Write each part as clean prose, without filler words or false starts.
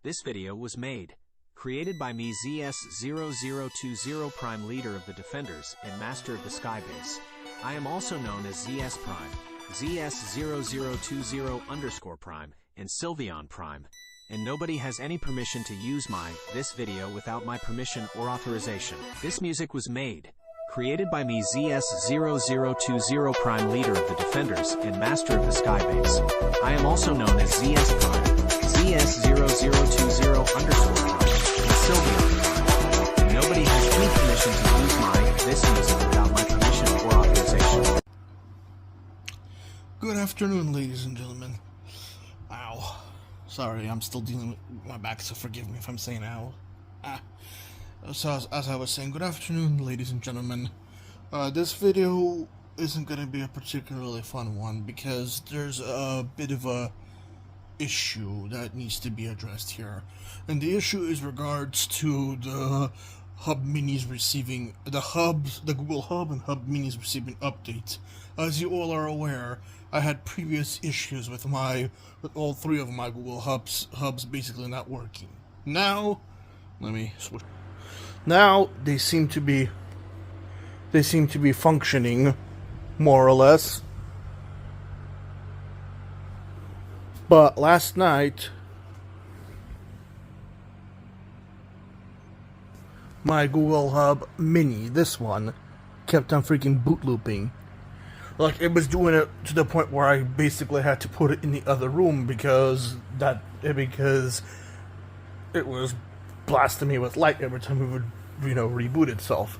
This video was made, created by me ZS0020 Prime, leader of the Defenders and master of the Skybase. I am also known as ZS Prime, ZS0020_Prime, and Sylveon Prime. And nobody has any permission to use this video without my permission or authorization. This music was made, created by me ZS0020 Prime, leader of the Defenders and master of the Skybase. I am also known as ZS Prime, ZS0020_Prime, and Sylveon Prime. And nobody has any permission to use this music without my permission or authorization. Good afternoon, ladies and gentlemen. Ow. Sorry, I'm still dealing with my back, so forgive me if I'm saying ow. So as I was saying, good afternoon, ladies and gentlemen. This video isn't going to be a particularly fun one because there's a bit of a issue that needs to be addressed here. And the issue is regards to the Hub Minis receiving, the Google Hub and Hub Minis receiving updates. As you all are aware, I had previous issues with all three of my Google Hubs basically not working. Now, let me switch. Now they seem to be functioning more or less. But last night, my Google Hub Mini, this one, kept on freaking boot looping. Like, it was doing it to the point where I basically had to put it in the other room because it was blasting me with light every time it would, reboot itself.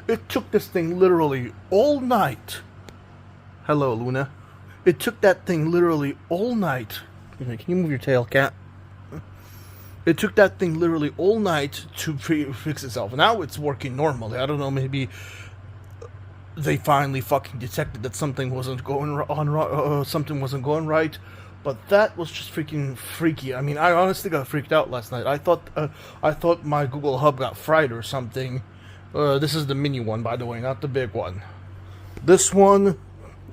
It took this thing literally all night. Hello, Luna. It took that thing literally all night. Can you move your tail, cat? It took that thing literally all night to fix itself. Now it's working normally. I don't know, maybe they finally fucking detected that something wasn't going right, but that was just freaking freaky. I mean, I honestly got freaked out last night. I thought my Google Hub got fried or something. This is the mini one, by the way, not the big one. This one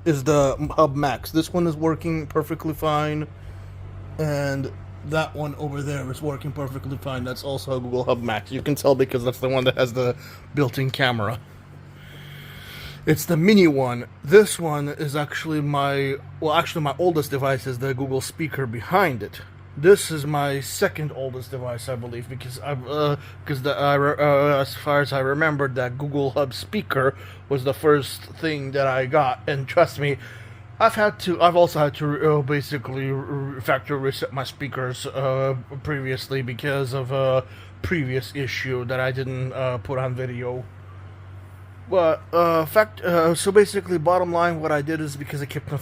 is the Hub Max. This one is working perfectly fine, and that one over there is working perfectly fine. That's also a Google Hub Max. You can tell because that's the one that has the built-in camera. It's the mini one. This one is actually my oldest device is the Google speaker behind it. This is my second oldest device, I believe, because as far as I remembered, that Google Hub speaker was the first thing that I got. And trust me, I've also had to basically factory reset my speakers previously because of a previous issue that I didn't put on video. But so basically, bottom line, what I did is because it kept on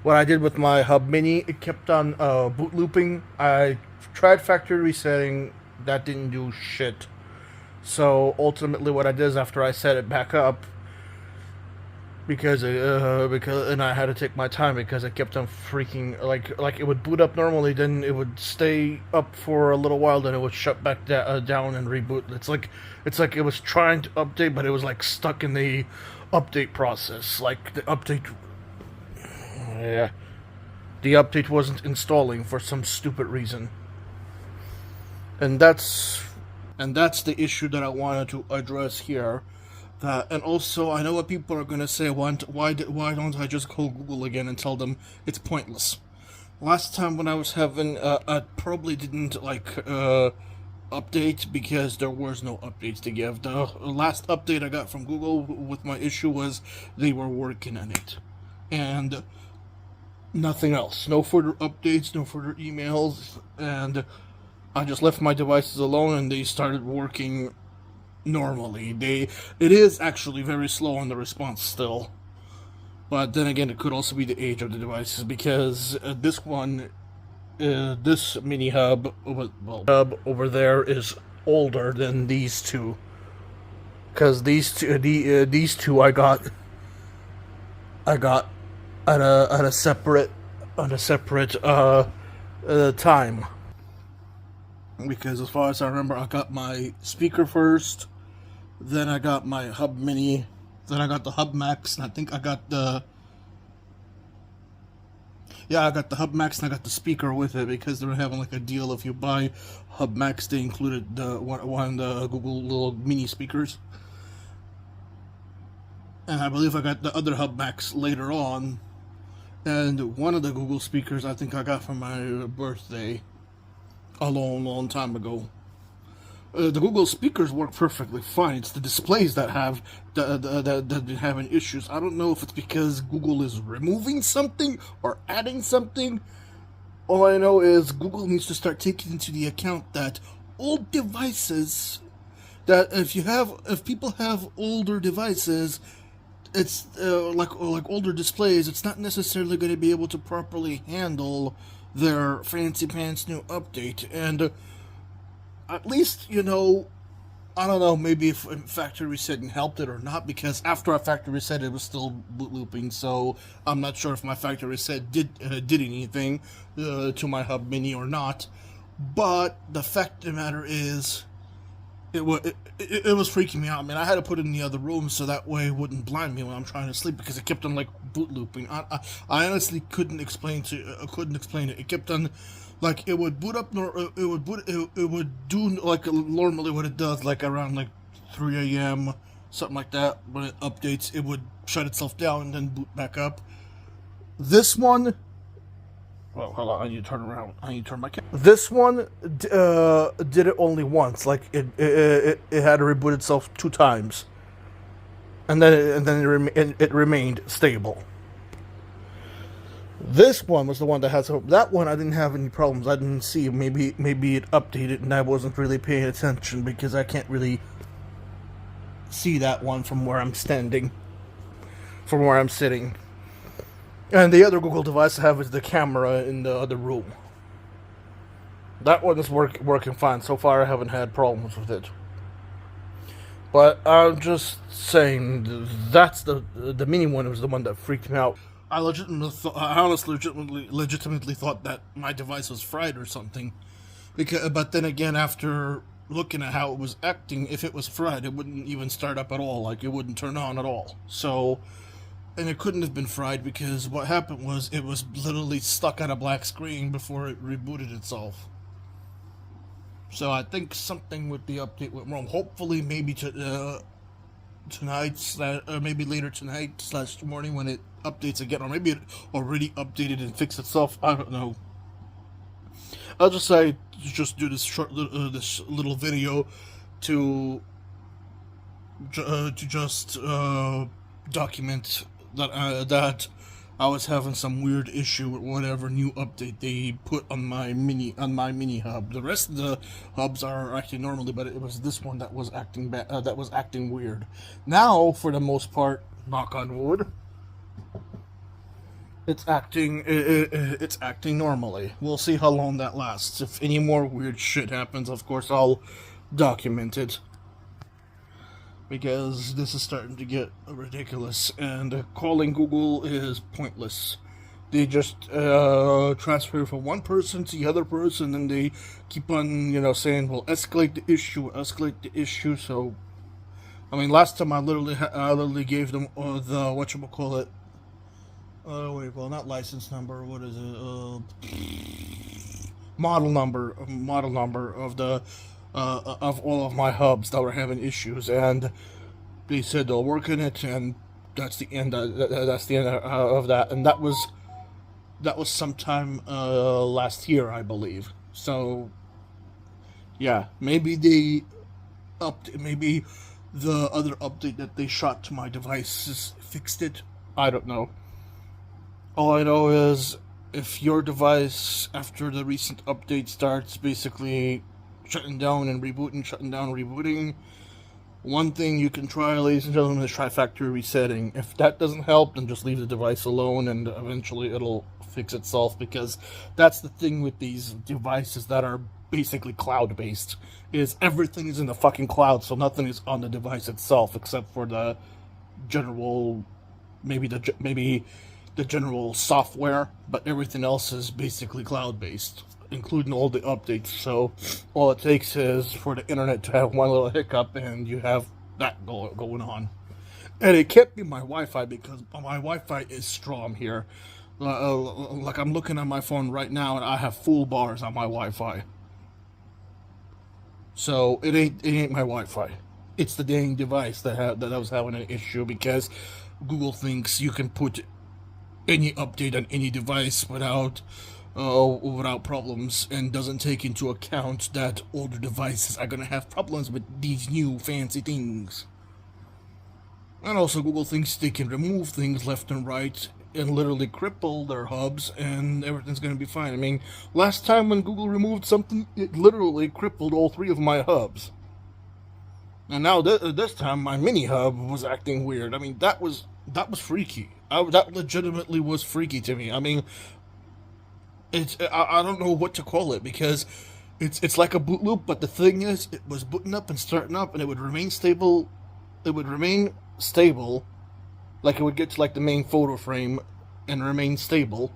what I did with my Hub Mini, it kept on boot looping. I tried factory resetting, that didn't do shit. So ultimately, what I did is after I set it back up, because I had to take my time because it kept on freaking like it would boot up normally, then it would stay up for a little while, then it would shut back down and reboot. It's like it was trying to update, but it was like stuck in the update process. Like the update wasn't installing for some stupid reason, and that's the issue that I wanted to address here. And also, I know what people are going to say, why don't I just call Google again and tell them it's pointless? Last time when I was having, I probably didn't, update because there was no updates to give. The last update I got from Google with my issue was they were working on it. And nothing else. No further updates, no further emails, and I just left my devices alone and they started working normally. It is actually very slow on the response still, but then again, it could also be the age of the devices because this mini hub, hub over there is older than these two. Because these two I got at a separate time. Because as far as I remember, I got my speaker first, then I got my Hub Mini, then I got the Hub Max, and I think I got the Yeah, I got the Hub Max and I got the speaker with it because they're having like a deal. If you buy Hub Max, they included one of the Google little mini speakers. And I believe I got the other Hub Max later on. And one of the Google speakers I think I got for my birthday a long time ago. The Google speakers work perfectly fine. It's the displays that have that been having issues. I don't know if it's because Google is removing something or adding something. All I know is Google needs to start taking into the account that old devices, that if people have older devices, it's like older displays, it's not necessarily going to be able to properly handle their fancy pants new update. And at least, I don't know, maybe if factory resetting helped it or not, because after I factory reset it was still boot looping, so I'm not sure if my factory reset did anything to my Hub Mini or not. But the fact of the matter is, it was freaking me out. I mean, I had to put it in the other room so that way it wouldn't blind me when I'm trying to sleep, because it kept on like boot looping. I honestly couldn't explain it. It kept on, like, it would boot up, it would do like normally what it does, like around like 3 a.m. something like that. When it updates, it would shut itself down and then boot back up. This one, well, hold on, I need to turn around. I need to turn my camera. This one did it only once. Like it had to reboot itself 2 times, and then it remained stable. This one was the one that had some. That one I didn't have any problems. I didn't see. Maybe it updated and I wasn't really paying attention, because I can't really see that one from where I'm standing, from where I'm sitting. And the other Google device I have is the camera in the other room. That one is working fine. So far I haven't had problems with it. But I'm just saying, that's the mini one was the one that freaked me out. I honestly legitimately thought that my device was fried or something. But then again, after looking at how it was acting, if it was fried, it wouldn't even start up at all. Like, it wouldn't turn on at all. So, and it couldn't have been fried, because what happened was it was literally stuck on a black screen before it rebooted itself. So I think something with the update went wrong. Hopefully, maybe tonight, or maybe later tonight / morning when it updates again, or maybe it already updated and fixed itself. I don't know. I'll just say, just do this this little video to just document that I was having some weird issue with whatever new update they put on my mini hub. The rest of the hubs are acting normally, but it was this one that was acting acting weird. Now, for the most part, knock on wood, it's acting normally. We'll see how long that lasts. If any more weird shit happens, of course I'll document it, because this is starting to get ridiculous, and calling Google is pointless. They just transfer from one person to the other person, and they keep on, saying, well, escalate the issue. So, I mean, last time I literally gave them the, whatchamacallit, not license number, what is it, model number of the, of all of my hubs that were having issues, and they said they'll work on it, and that's the end. That's the end of that, and that was sometime last year, I believe. So, yeah, maybe maybe the other update that they shot to my devices fixed it. I don't know. All I know is, if your device, after the recent update, starts basically shutting down and rebooting, one thing you can try, ladies and gentlemen, is try factory resetting. If that doesn't help, then just leave the device alone, and eventually it'll fix itself, because that's the thing with these devices that are basically cloud-based, is everything is in the fucking cloud, so nothing is on the device itself, except for the general, maybe the general software, but everything else is basically cloud-based, including all the updates. So all it takes is for the internet to have one little hiccup, and you have that going on. And it can't be my Wi-Fi, because my Wi-Fi is strong here. Like I'm looking at my phone right now, and I have full bars on my Wi-Fi. So it ain't my Wi-Fi. It's the dang device that was having an issue, because Google thinks you can put any update on any device without problems, and doesn't take into account that older devices are gonna have problems with these new fancy things. And also, Google thinks they can remove things left and right and literally cripple their hubs, and everything's gonna be fine. I mean, last time when Google removed something, it literally crippled all 3 of my hubs. And now this time, my mini hub was acting weird. I mean, that was freaky. That legitimately was freaky to me. I mean, I don't know what to call it, because it's like a boot loop. But the thing is, it was booting up and starting up, and it would remain stable. It would remain stable, like it would get to like the main photo frame and remain stable.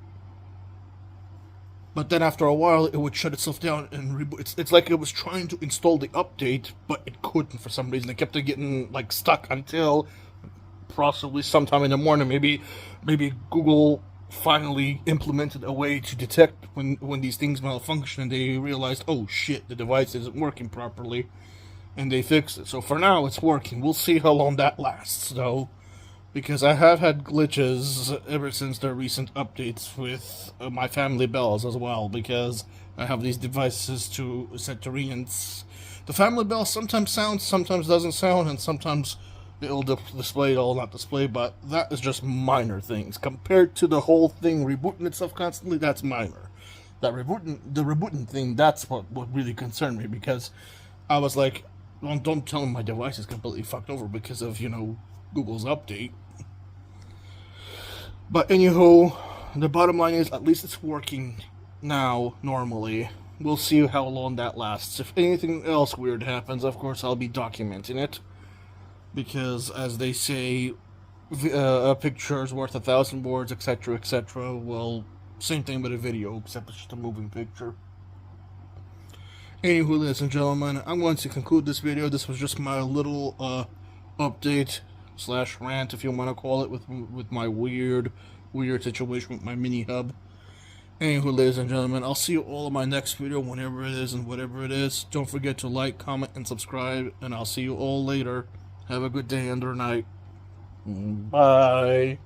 But then after a while, it would shut itself down and reboot. It's like it was trying to install the update, but it couldn't for some reason. It kept getting like stuck until possibly sometime in the morning. Maybe Google finally implemented a way to detect when these things malfunction, and they realized, oh shit, the device isn't working properly, and they fixed it. So for now, it's working. We'll see how long that lasts, though, because I have had glitches ever since the recent updates with my Family Bells as well, because I have these devices set to rinse. The Family Bell sometimes sounds, sometimes doesn't sound, and sometimes it'll display, it'll not display, but that is just minor things. Compared to the whole thing rebooting itself constantly, that's minor. The rebooting thing, that's what really concerned me, because I was like, well, don't tell them my device is completely fucked over because of, Google's update. But anywho, the bottom line is, at least it's working now normally. We'll see how long that lasts. If anything else weird happens, of course I'll be documenting it, because as they say, a picture is worth 1,000 words, etc., etc. Well, same thing with a video, except it's just a moving picture. Anywho, ladies and gentlemen, I'm going to conclude this video. This was just my little update / rant, if you want to call it, with my weird situation with my mini hub. Anywho, ladies and gentlemen, I'll see you all in my next video, whenever it is and whatever it is. Don't forget to like, comment, and subscribe, and I'll see you all later. Have a good day and or night. Bye.